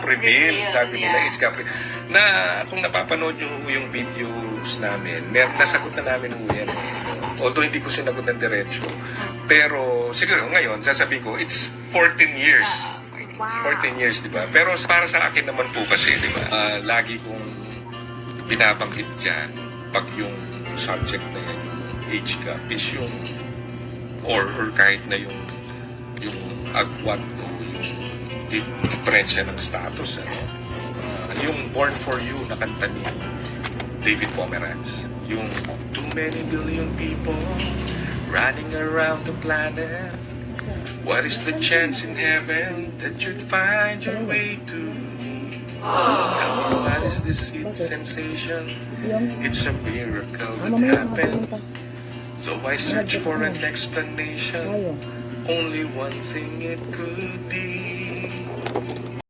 Prevail, sabi nila, age gap. Na kung napapanood nyo yung videos namin, nasagot na namin ho yan. Although hindi ko sinagot ng diretso. Pero siguro ngayon, sasabihin ko, it's 14 years. 14 years, di ba? Pero para sa akin naman po kasi, di ba, lagi kong binabanggit dyan, pag yung subject na yan, yung age gap, is yung, or kahit na yung agwat o yung diferensya ng status, ano? Yung Born For You na kanta ni David Pomeranz, yung too many billion people running around the planet. What is the chance in heaven that you'd find your way to me? Tell me, what is this sweet sensation? It's a miracle that happened. So I search for an explanation. Only one thing it could be.